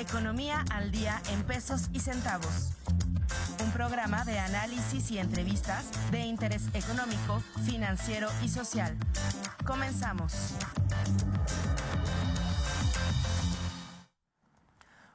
Economía al día en pesos y centavos. Un programa de análisis y entrevistas de interés económico, financiero y social. Comenzamos.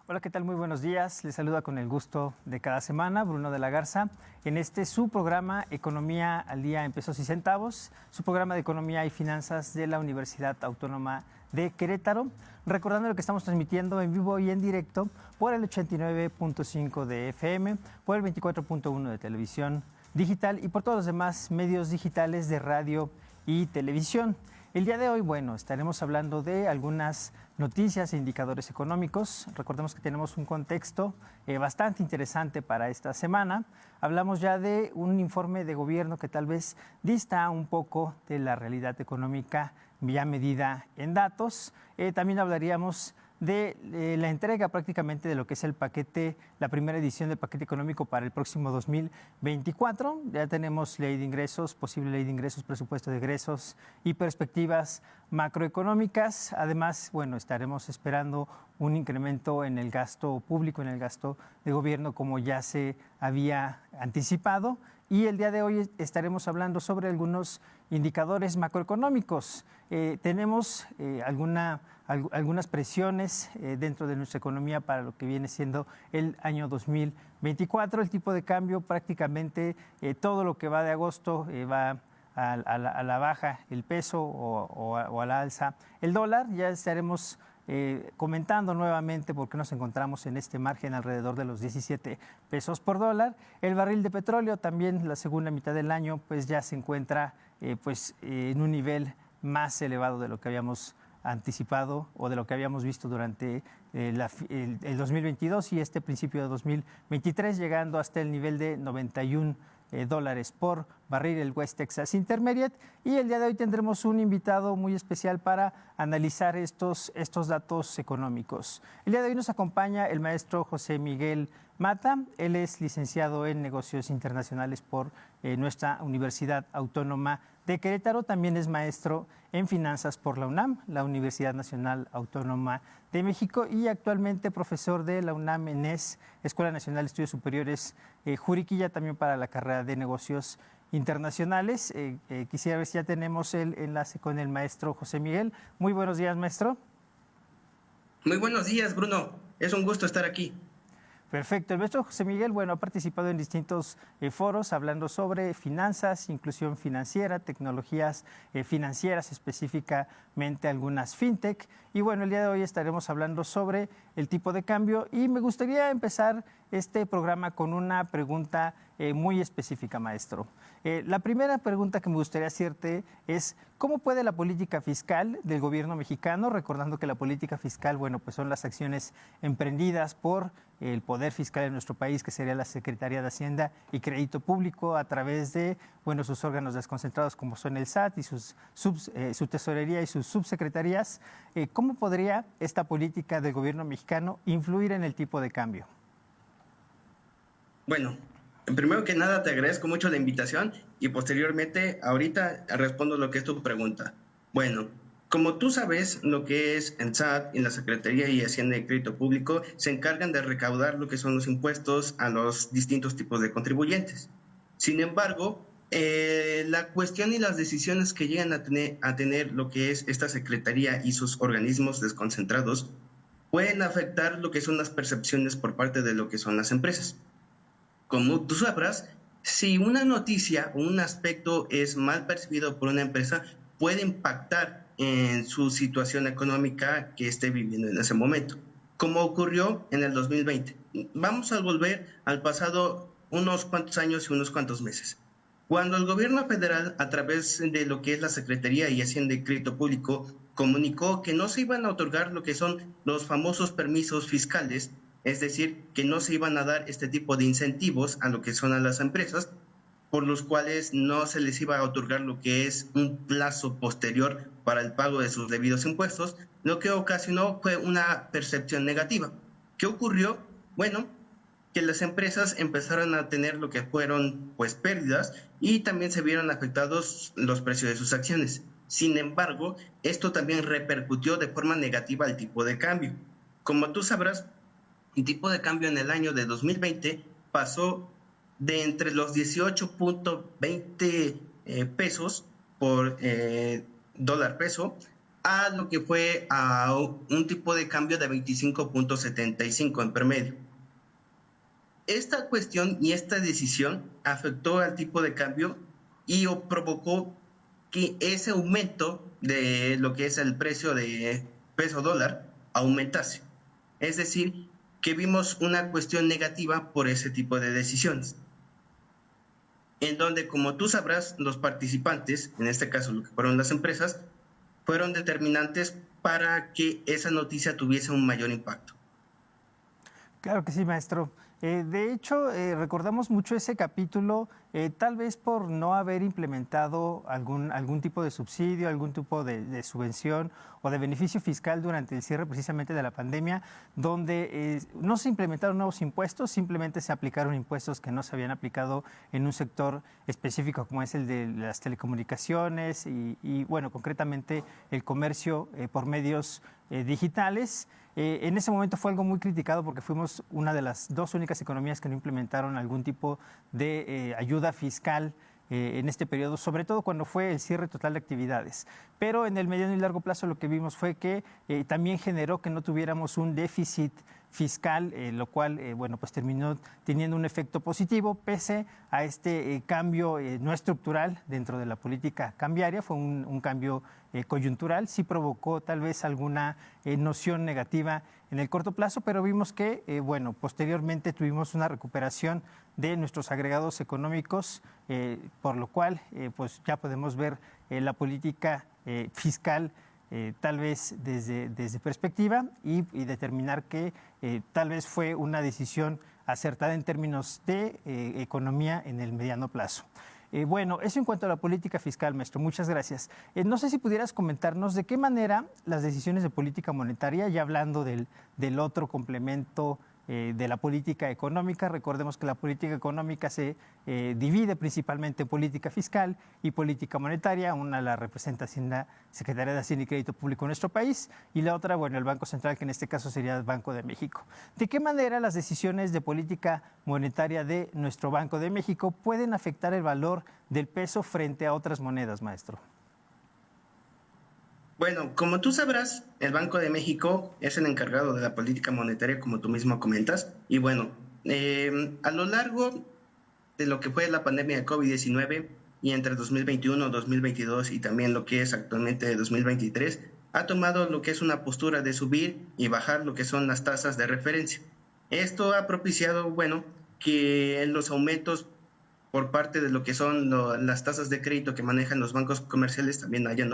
Hola, ¿qué tal? Muy buenos días. Les saluda con el gusto de cada semana Bruno de la Garza en su programa Economía al día en pesos y centavos, su programa de economía y finanzas de la Universidad Autónoma de Querétaro. Recordando lo que estamos transmitiendo en vivo y en directo por el 89.5 de FM, por el 24.1 de televisión digital y por todos los demás medios digitales de radio y televisión. El día de hoy, estaremos hablando de algunas noticias e indicadores económicos. Recordemos que tenemos un contexto bastante interesante para esta semana. Hablamos ya de un informe de gobierno que tal vez dista un poco de la realidad económica ya medida en datos. También hablaríamos de la entrega prácticamente de lo que es el paquete, la primera edición del paquete económico para el próximo 2024. Ya tenemos ley de ingresos, posible ley de ingresos, presupuesto de egresos y perspectivas macroeconómicas. Además, estaremos esperando un incremento en el gasto público, en el gasto de gobierno, como ya se había anticipado. Y el día de hoy estaremos hablando sobre algunos indicadores macroeconómicos. Tenemos algunas presiones dentro de nuestra economía para lo que viene siendo el año 2024. El tipo de cambio prácticamente todo lo que va de agosto va a la baja el peso o a la alza el dólar. Ya estaremos comentando nuevamente por qué nos encontramos en este margen alrededor de los 17 pesos por dólar. El barril de petróleo también la segunda mitad del año pues ya se encuentra en un nivel más elevado de lo que habíamos anticipado o de lo que habíamos visto durante el 2022 y este principio de 2023, llegando hasta el nivel de 91 dólares por barril, el West Texas Intermediate. Y el día de hoy tendremos un invitado muy especial para analizar estos datos económicos. El día de hoy nos acompaña el maestro José Miguel Mata. Él es licenciado en negocios internacionales por nuestra Universidad Autónoma de Querétaro. También es maestro en finanzas por la UNAM, la Universidad Nacional Autónoma de México, y actualmente profesor de la UNAM en Escuela Nacional de Estudios Superiores Juriquilla, también para la carrera de negocios internacionales. Quisiera ver si ya tenemos el enlace con el maestro José Miguel. Muy buenos días, maestro. Muy buenos días, Bruno. Es un gusto estar aquí. Perfecto. El maestro José Miguel, ha participado en distintos foros hablando sobre finanzas, inclusión financiera, tecnologías financieras, específicamente algunas fintech. Y el día de hoy estaremos hablando sobre el tipo de cambio y me gustaría empezar este programa con una pregunta muy específica, maestro. La primera pregunta que me gustaría hacerte es, ¿cómo puede la política fiscal del gobierno mexicano, recordando que la política fiscal, pues son las acciones emprendidas por el poder fiscal de nuestro país, que sería la Secretaría de Hacienda y Crédito Público, a través de sus órganos desconcentrados como son el SAT y su tesorería y sus subsecretarías? ¿Cómo podría esta política del gobierno mexicano influir en el tipo de cambio? Bueno, primero que nada te agradezco mucho la invitación y posteriormente ahorita respondo lo que es tu pregunta. Bueno, como tú sabes, lo que es el SAT y la Secretaría y Hacienda y Crédito Público se encargan de recaudar lo que son los impuestos a los distintos tipos de contribuyentes. Sin embargo, la cuestión y las decisiones que llegan a tener lo que es esta Secretaría y sus organismos desconcentrados pueden afectar lo que son las percepciones por parte de lo que son las empresas. Como tú sabrás, si una noticia o un aspecto es mal percibido por una empresa, puede impactar en su situación económica que esté viviendo en ese momento, como ocurrió en el 2020. Vamos a volver al pasado unos cuantos años y unos cuantos meses. Cuando el gobierno federal, a través de lo que es la Secretaría y Hacienda y Crédito Público, comunicó que no se iban a otorgar lo que son los famosos permisos fiscales, es decir, que no se iban a dar este tipo de incentivos a lo que son a las empresas, por los cuales no se les iba a otorgar lo que es un plazo posterior para el pago de sus debidos impuestos, lo que ocasionó fue una percepción negativa. ¿Qué ocurrió? Bueno, que las empresas empezaron a tener lo que fueron pérdidas y también se vieron afectados los precios de sus acciones. Sin embargo, esto también repercutió de forma negativa al tipo de cambio. Como tú sabrás, el tipo de cambio en el año de 2020 pasó de entre los 18.20 pesos por dólar peso a lo que fue a un tipo de cambio de 25.75 en promedio. Esta cuestión y esta decisión afectó al tipo de cambio y provocó que ese aumento de lo que es el precio de peso dólar aumentase. Es decir, que vimos una cuestión negativa por ese tipo de decisiones. En donde, como tú sabrás, los participantes, en este caso lo que fueron las empresas, fueron determinantes para que esa noticia tuviese un mayor impacto. Claro que sí, maestro. De hecho, recordamos mucho ese capítulo, tal vez por no haber implementado algún tipo de subsidio, algún tipo de subvención o de beneficio fiscal durante el cierre precisamente de la pandemia, donde no se implementaron nuevos impuestos, simplemente se aplicaron impuestos que no se habían aplicado en un sector específico como es el de las telecomunicaciones y bueno, concretamente el comercio por medios digitales. En ese momento fue algo muy criticado porque fuimos una de las dos únicas economías que no implementaron algún tipo de ayuda fiscal en este periodo, sobre todo cuando fue el cierre total de actividades. Pero en el mediano y largo plazo lo que vimos fue que también generó que no tuviéramos un déficit fiscal, lo cual bueno, pues terminó teniendo un efecto positivo pese a este cambio no estructural dentro de la política cambiaria. Fue un cambio coyuntural, sí provocó tal vez alguna noción negativa en el corto plazo, pero vimos que bueno, posteriormente tuvimos una recuperación de nuestros agregados económicos, por lo cual pues ya podemos ver la política fiscal tal vez desde perspectiva y determinar que tal vez fue una decisión acertada en términos de economía en el mediano plazo. Bueno, eso en cuanto a la política fiscal, maestro. Muchas gracias. No sé si pudieras comentarnos de qué manera las decisiones de política monetaria, ya hablando del otro complemento de la política económica. Recordemos que la política económica se divide principalmente en política fiscal y política monetaria. Una la representa la Secretaría de Hacienda y Crédito Público en nuestro país y la otra, bueno, el Banco Central, que en este caso sería el Banco de México. ¿De qué manera las decisiones de política monetaria de nuestro Banco de México pueden afectar el valor del peso frente a otras monedas, maestro? Bueno, como tú sabrás, el Banco de México es el encargado de la política monetaria, como tú mismo comentas. Y bueno, a lo largo de lo que fue la pandemia de COVID-19 y entre 2021, 2022 y también lo que es actualmente 2023, ha tomado lo que es una postura de subir y bajar lo que son las tasas de referencia. Esto ha propiciado, bueno, que los aumentos por parte de lo que son las tasas de crédito que manejan los bancos comerciales también hayan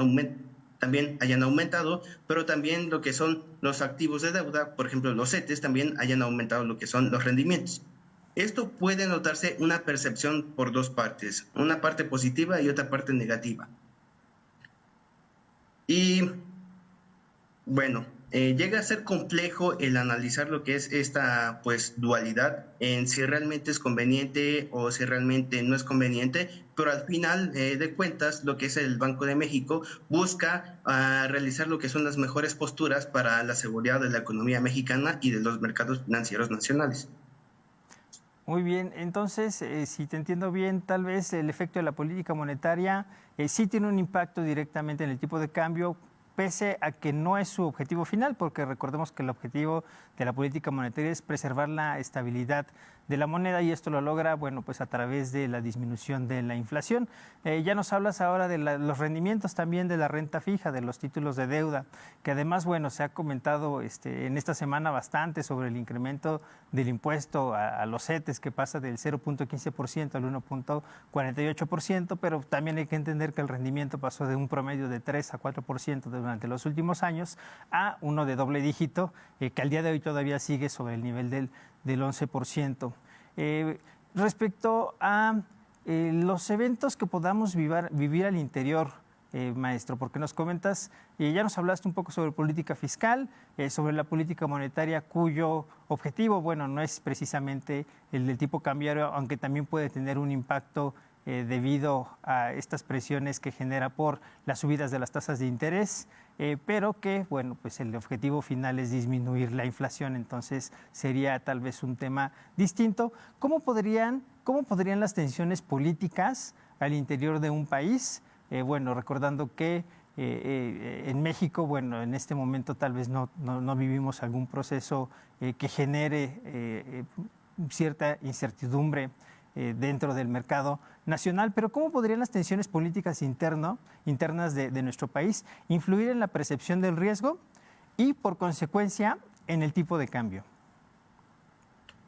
aumentado, pero también lo que son los activos de deuda, por ejemplo los CETES, también hayan aumentado lo que son los rendimientos. Esto puede notarse una percepción por dos partes, una parte positiva y otra parte negativa. Y bueno, llega a ser complejo el analizar lo que es esta pues dualidad en si realmente es conveniente o si realmente no es conveniente, pero al final de cuentas lo que es el Banco de México busca realizar lo que son las mejores posturas para la seguridad de la economía mexicana y de los mercados financieros nacionales. Muy bien, entonces, si te entiendo bien, tal vez el efecto de la política monetaria sí tiene un impacto directamente en el tipo de cambio, pese a que no es su objetivo final, porque recordemos que el objetivo de la política monetaria es preservar la estabilidad de la moneda y esto lo logra, bueno, pues a través de la disminución de la inflación. Ya nos hablas ahora de los rendimientos también de la renta fija, de los títulos de deuda, que además, bueno, se ha comentado en esta semana bastante sobre el incremento del impuesto a los CETES, que pasa del 0.15% al 1.48%, pero también hay que entender que el rendimiento pasó de un promedio de 3 a 4% durante los últimos años a uno de doble dígito, que al día de hoy todavía sigue sobre el nivel del 11%. Respecto a los eventos que podamos vivir al interior, maestro, porque nos comentas, ya nos hablaste un poco sobre política fiscal, sobre la política monetaria, cuyo objetivo, bueno, no es precisamente el del tipo cambiario, aunque también puede tener un impacto debido a estas presiones que genera por las subidas de las tasas de interés, pero que, bueno, pues el objetivo final es disminuir la inflación, entonces sería tal vez un tema distinto. ¿Cómo podrían las tensiones políticas al interior de un país? Bueno, recordando que en México, bueno, en este momento tal vez no vivimos algún proceso que genere cierta incertidumbre dentro del mercado nacional, pero ¿cómo podrían las tensiones políticas internas de nuestro país influir en la percepción del riesgo y, por consecuencia, en el tipo de cambio?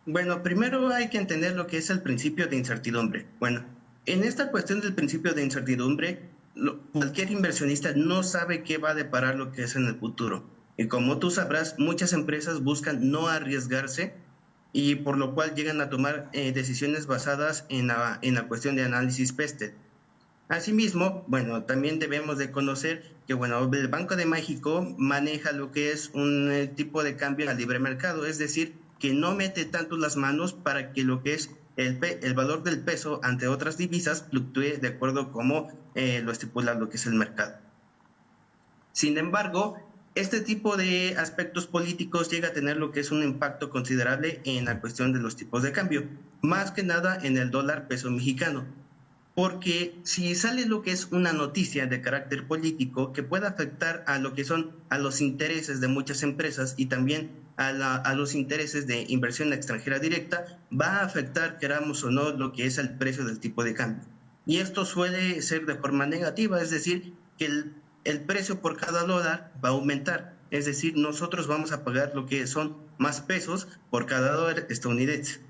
Bueno, primero hay que entender lo que es el principio de incertidumbre. Bueno, en esta cuestión del principio de incertidumbre, cualquier inversionista no sabe qué va a deparar lo que es en el futuro. Y como tú sabrás, muchas empresas buscan no arriesgarse y por lo cual llegan a tomar decisiones basadas en la cuestión de análisis PESTEL. Asimismo, bueno, también debemos de conocer que, bueno, el Banco de México maneja lo que es un tipo de cambio al libre mercado, es decir, que no mete tanto las manos para que lo que es el valor del peso ante otras divisas fluctúe de acuerdo como lo estipula lo que es el mercado. Sin embargo, este tipo de aspectos políticos llega a tener lo que es un impacto considerable en la cuestión de los tipos de cambio, más que nada en el dólar peso mexicano. Porque si sale lo que es una noticia de carácter político que pueda afectar a lo que son a los intereses de muchas empresas y también a los intereses de inversión extranjera directa, va a afectar, queramos o no, lo que es el precio del tipo de cambio. Y esto suele ser de forma negativa, es decir, que el precio por cada dólar va a aumentar. Es decir, nosotros vamos a pagar lo que son más pesos por cada dólar estadounidense.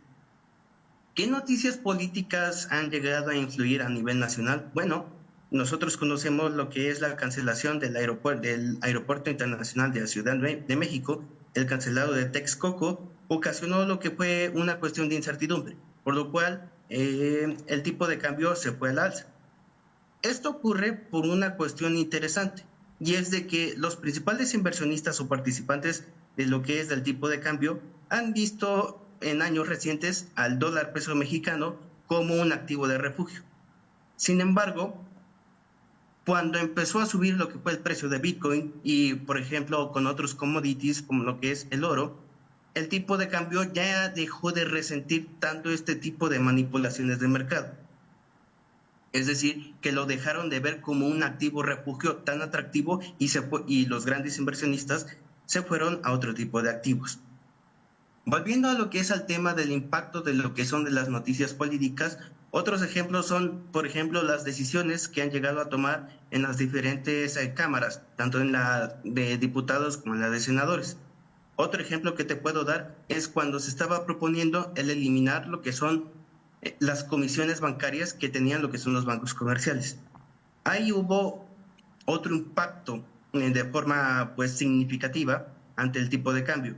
¿Qué noticias políticas han llegado a influir a nivel nacional? Bueno, nosotros conocemos lo que es la cancelación del aeropuerto internacional de la Ciudad de México, el cancelado de Texcoco, ocasionó lo que fue una cuestión de incertidumbre, por lo cual el tipo de cambio se fue al alza. Esto ocurre por una cuestión interesante, y es de que los principales inversionistas o participantes de lo que es del tipo de cambio han visto en años recientes al dólar peso mexicano como un activo de refugio. Sin embargo, cuando empezó a subir lo que fue el precio de Bitcoin y, por ejemplo, con otros commodities como lo que es el oro, el tipo de cambio ya dejó de resentir tanto este tipo de manipulaciones de mercado. Es decir, que lo dejaron de ver como un activo refugio tan atractivo y los grandes inversionistas se fueron a otro tipo de activos. Volviendo a lo que es al tema del impacto de lo que son de las noticias políticas, otros ejemplos son, por ejemplo, las decisiones que han llegado a tomar en las diferentes cámaras, tanto en la de diputados como en la de senadores. Otro ejemplo que te puedo dar es cuando se estaba proponiendo el eliminar lo que son las comisiones bancarias que tenían lo que son los bancos comerciales. Ahí hubo otro impacto de forma pues significativa ante el tipo de cambio.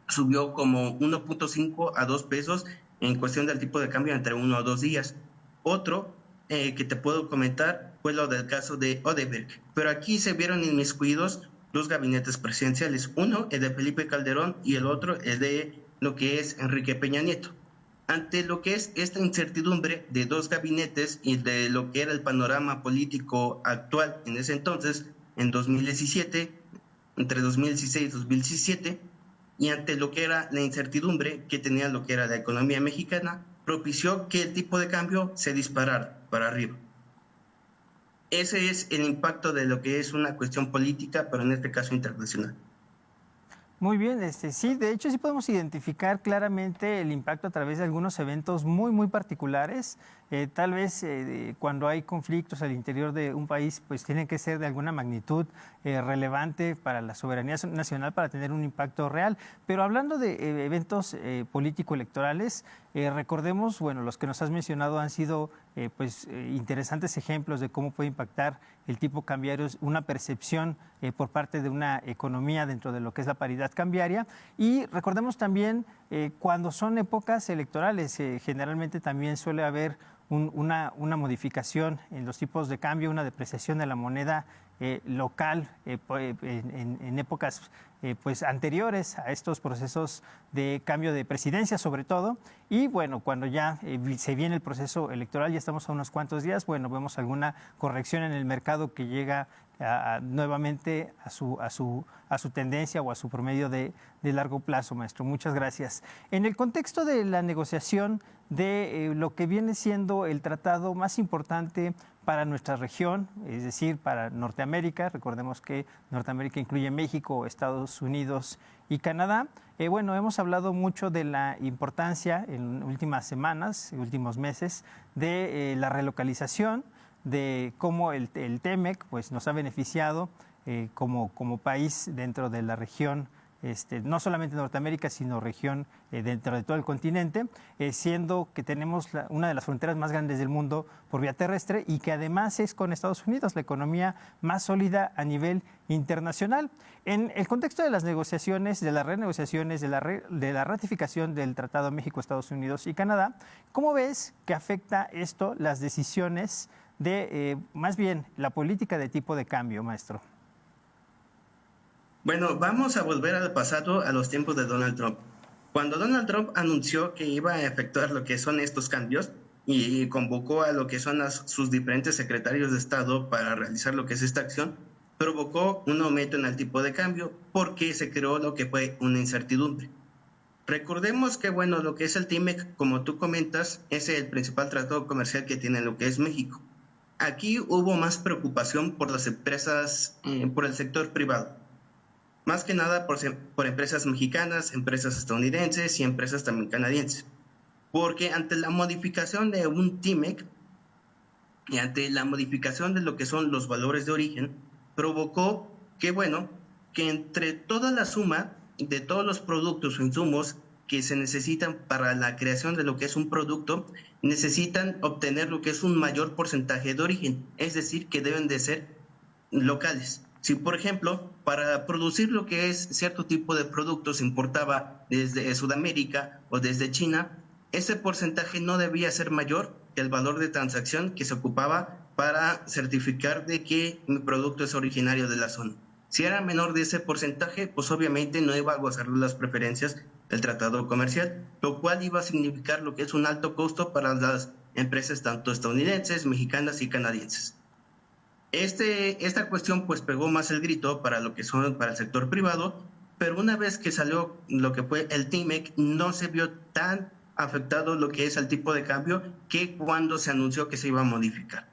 Subió como 1.5 a 2 pesos en cuestión del tipo de cambio entre 1 o 2 días. Otro que te puedo comentar fue lo del caso de Odebrecht, pero aquí se vieron inmiscuidos dos gabinetes presidenciales, uno el de Felipe Calderón y el otro el de lo que es Enrique Peña Nieto. Ante lo que es esta incertidumbre de dos gabinetes y de lo que era el panorama político actual en ese entonces, en 2017, entre 2016 y 2017, y ante lo que era la incertidumbre que tenía lo que era la economía mexicana, propició que el tipo de cambio se disparara para arriba. Ese es el impacto de lo que es una cuestión política, pero en este caso internacional. Muy bien, sí, de hecho sí podemos identificar claramente el impacto a través de algunos eventos muy particulares. Tal vez cuando hay conflictos al interior de un país, pues tienen que ser de alguna magnitud relevante para la soberanía nacional para tener un impacto real. Pero hablando de eventos político-electorales, recordemos, bueno, los que nos has mencionado han sido interesantes ejemplos de cómo puede impactar el tipo cambiario, una percepción por parte de una economía dentro de lo que es la paridad cambiaria. Y recordemos también cuando son épocas electorales, generalmente también suele haber una modificación en los tipos de cambio, una depreciación de la moneda local en épocas pues anteriores a estos procesos de cambio de presidencia sobre todo, y bueno, cuando ya se viene el proceso electoral, ya estamos a unos cuantos días, bueno, vemos alguna corrección en el mercado que llega nuevamente a su tendencia o a su promedio de largo plazo, maestro. Muchas gracias. En el contexto de la negociación de lo que viene siendo el tratado más importante para nuestra región, es decir, para Norteamérica. Recordemos que Norteamérica incluye México, Estados Unidos y Canadá. Bueno, hemos hablado mucho de la importancia en últimas semanas, últimos meses, de la relocalización, de cómo el TEMEC pues, nos ha beneficiado como país dentro de la región, no solamente Norteamérica, sino región dentro de todo el continente, siendo que tenemos una de las fronteras más grandes del mundo por vía terrestre y que además es con Estados Unidos, la economía más sólida a nivel internacional. En el contexto de las negociaciones, de las renegociaciones, de la ratificación del Tratado México, Estados Unidos y Canadá, ¿cómo ves que afecta esto las decisiones de, más bien, la política de tipo de cambio, maestro? Bueno, vamos a volver al pasado, a los tiempos de Donald Trump. Cuando Donald Trump anunció que iba a efectuar lo que son estos cambios y convocó a lo que son sus diferentes secretarios de Estado para realizar lo que es esta acción, provocó un aumento en el tipo de cambio porque se creó lo que fue una incertidumbre. Recordemos que, bueno, lo que es el TEMEC, como tú comentas, es el principal tratado comercial que tiene lo que es México. Aquí hubo más preocupación por las empresas, por el sector privado. Más que nada por empresas mexicanas, empresas estadounidenses y empresas también canadienses. Porque ante la modificación de un TEMEC y ante la modificación de lo que son los valores de origen, provocó que, bueno, que entre toda la suma de todos los productos o insumos que se necesitan para la creación de lo que es un producto, necesitan obtener lo que es un mayor porcentaje de origen, es decir, que deben de ser locales. Si, por ejemplo, para producir lo que es cierto tipo de productos se importaba desde Sudamérica o desde China, ese porcentaje no debía ser mayor que el valor de transacción que se ocupaba para certificar de que mi producto es originario de la zona. Si era menor de ese porcentaje, pues obviamente no iba a gozar de las preferencias del tratado comercial, lo cual iba a significar lo que es un alto costo para las empresas tanto estadounidenses, mexicanas y canadienses. Esta cuestión pues pegó más el grito para lo que son para el sector privado, pero una vez que salió lo que fue el TEMEC, no se vio tan afectado lo que es el tipo de cambio que cuando se anunció que se iba a modificar.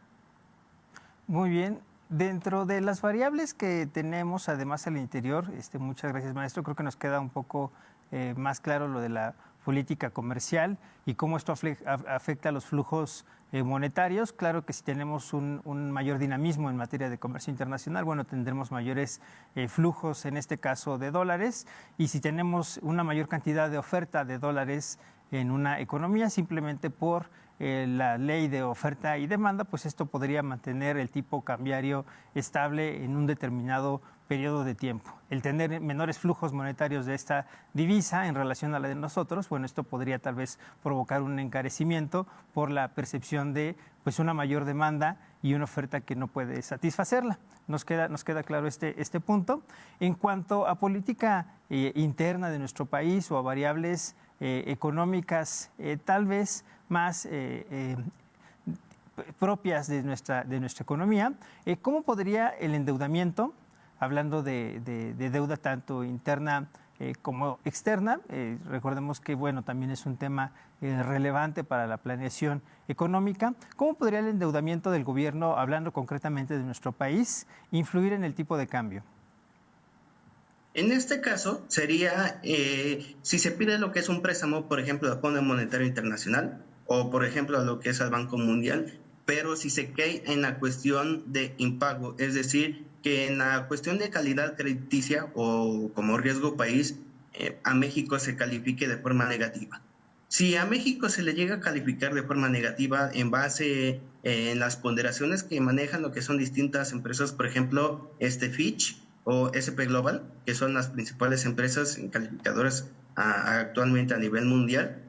Muy bien. Dentro de las variables que tenemos, además al interior, muchas gracias, maestro, creo que nos queda un poco más claro lo de la política comercial y cómo esto afecta a los flujos monetarios. Claro que si tenemos un mayor dinamismo en materia de comercio internacional, bueno, tendremos mayores flujos, en este caso de dólares, y si tenemos una mayor cantidad de oferta de dólares en una economía, simplemente por la ley de oferta y demanda, pues esto podría mantener el tipo cambiario estable en un determinado periodo de tiempo. El tener menores flujos monetarios de esta divisa en relación a la de nosotros, bueno, esto podría tal vez provocar un encarecimiento por la percepción de pues una mayor demanda y una oferta que no puede satisfacerla. Nos queda claro este punto. En cuanto a política interna de nuestro país o a variables económicas tal vez más propias de nuestra economía, ¿cómo podría el endeudamiento, hablando de deuda tanto interna como externa, recordemos que bueno, también es un tema relevante para la planeación económica, ¿cómo podría el endeudamiento del gobierno, hablando concretamente de nuestro país, influir en el tipo de cambio? En este caso sería si se pide lo que es un préstamo, por ejemplo, al Fondo Monetario Internacional o, por ejemplo, a lo que es al Banco Mundial, pero si se cae en la cuestión de impago, es decir, que en la cuestión de calidad crediticia o como riesgo país, a México se califique de forma negativa. Si a México se le llega a calificar de forma negativa en base en las ponderaciones que manejan lo que son distintas empresas, por ejemplo, Fitch o S&P Global, que son las principales empresas calificadoras actualmente a nivel mundial,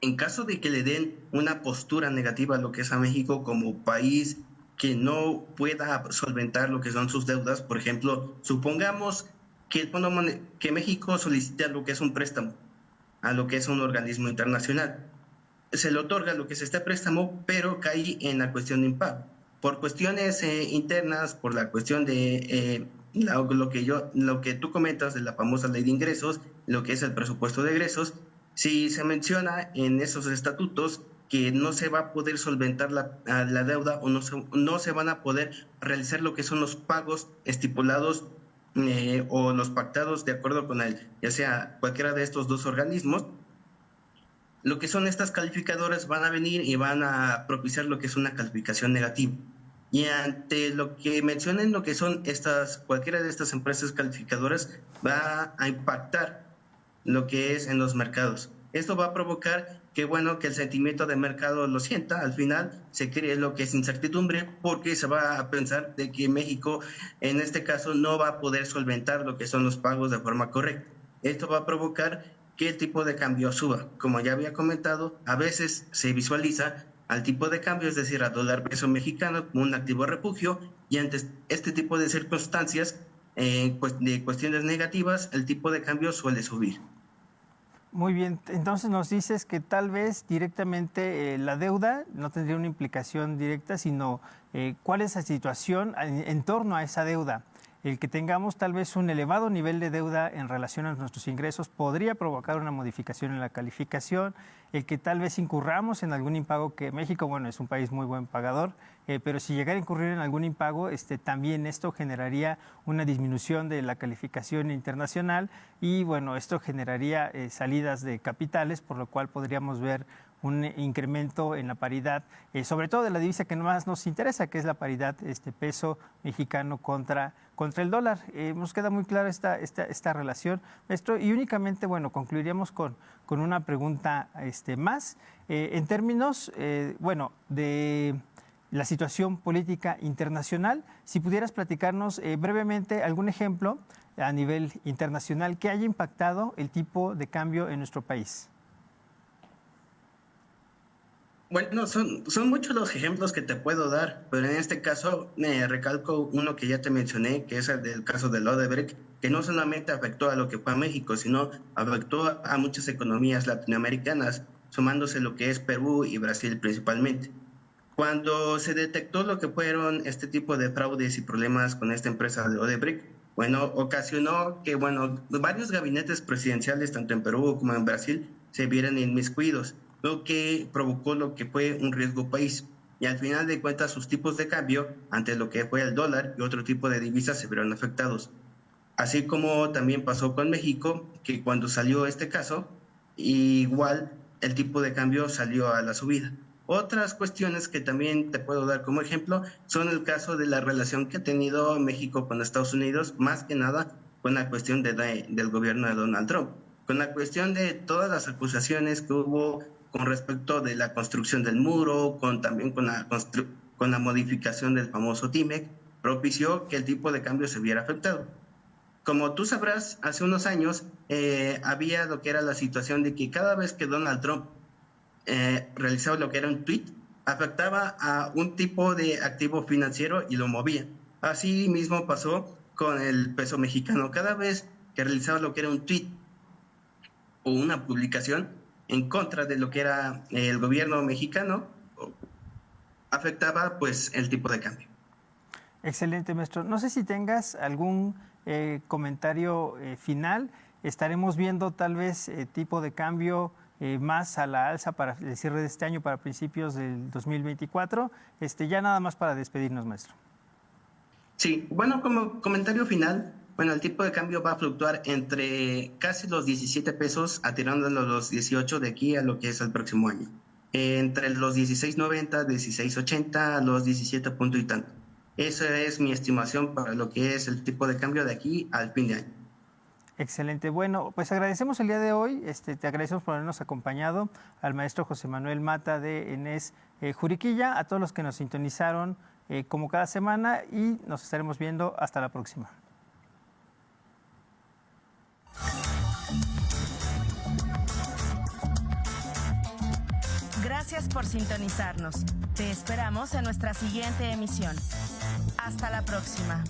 en caso de que le den una postura negativa a lo que es a México como país que no pueda solventar lo que son sus deudas, por ejemplo, supongamos que México solicite lo que es un préstamo a lo que es un organismo internacional. Se le otorga lo que es este préstamo, pero cae en la cuestión de impago. Por cuestiones internas, por la cuestión de lo que tú comentas de la famosa ley de ingresos, lo que es el presupuesto de egresos, si se menciona en esos estatutos que no se va a poder solventar la deuda o no se van a poder realizar lo que son los pagos estipulados o los pactados de acuerdo con ya sea cualquiera de estos dos organismos, lo que son estas calificadoras van a venir y van a propiciar lo que es una calificación negativa. Y ante lo que mencionen lo que son cualquiera de estas empresas calificadoras va a impactar lo que es en los mercados. Esto va a provocar que el sentimiento de mercado lo sienta, al final se cree lo que es incertidumbre porque se va a pensar de que México en este caso no va a poder solventar lo que son los pagos de forma correcta. Esto va a provocar que el tipo de cambio suba. Como ya había comentado, a veces se visualiza al tipo de cambio, es decir, al dólar peso mexicano como un activo refugio, y ante este tipo de circunstancias, de cuestiones negativas, el tipo de cambio suele subir. Muy bien, entonces nos dices que tal vez directamente la deuda no tendría una implicación directa, sino cuál es la situación en torno a esa deuda. El que tengamos tal vez un elevado nivel de deuda en relación a nuestros ingresos podría provocar una modificación en la calificación, el que tal vez incurramos en algún impago, que México, es un país muy buen pagador, pero si llegara a incurrir en algún impago, también esto generaría una disminución de la calificación internacional y esto generaría salidas de capitales, por lo cual podríamos ver un incremento en la paridad, sobre todo de la divisa que más nos interesa, que es la paridad peso mexicano contra el dólar. Nos queda muy clara esta relación, maestro, y únicamente, concluiríamos con una pregunta más. En términos, de la situación política internacional, si pudieras platicarnos brevemente algún ejemplo a nivel internacional que haya impactado el tipo de cambio en nuestro país. Bueno, son muchos los ejemplos que te puedo dar, pero en este caso recalco uno que ya te mencioné, que es el del caso del Odebrecht, que no solamente afectó a lo que fue a México, sino afectó a muchas economías latinoamericanas, sumándose lo que es Perú y Brasil principalmente. Cuando se detectó lo que fueron este tipo de fraudes y problemas con esta empresa de Odebrecht, ocasionó que varios gabinetes presidenciales, tanto en Perú como en Brasil, se vieran inmiscuidos, lo que provocó lo que fue un riesgo país. Y al final de cuentas, sus tipos de cambio, ante lo que fue el dólar y otro tipo de divisas, se vieron afectados. Así como también pasó con México, que cuando salió este caso, igual el tipo de cambio salió a la subida. Otras cuestiones que también te puedo dar como ejemplo son el caso de la relación que ha tenido México con Estados Unidos, más que nada con la cuestión del gobierno de Donald Trump, con la cuestión de todas las acusaciones que hubo con respecto de la construcción del muro, también con la modificación del famoso TIMEC, propició que el tipo de cambio se viera afectado. Como tú sabrás, hace unos años había lo que era la situación de que cada vez que Donald Trump realizaba lo que era un tweet, afectaba a un tipo de activo financiero y lo movía. Así mismo pasó con el peso mexicano. Cada vez que realizaba lo que era un tweet o una publicación en contra de lo que era el gobierno mexicano, afectaba el tipo de cambio. Excelente, maestro. No sé si tengas algún comentario final. Estaremos viendo tal vez tipo de cambio más a la alza para el cierre de este año, para principios del 2024. Ya nada más para despedirnos, maestro. Sí, como comentario final, el tipo de cambio va a fluctuar entre casi los 17 pesos, atirándolo a los 18 de aquí a lo que es el próximo año. Entre los 16.90, 16.80, a los 17 punto y tanto. Esa es mi estimación para lo que es el tipo de cambio de aquí al fin de año. Excelente. Bueno, pues agradecemos el día de hoy, te agradecemos por habernos acompañado, al maestro José Manuel Mata de ENES Juriquilla, a todos los que nos sintonizaron como cada semana, y nos estaremos viendo hasta la próxima. Gracias por sintonizarnos. Te esperamos en nuestra siguiente emisión. Hasta la próxima.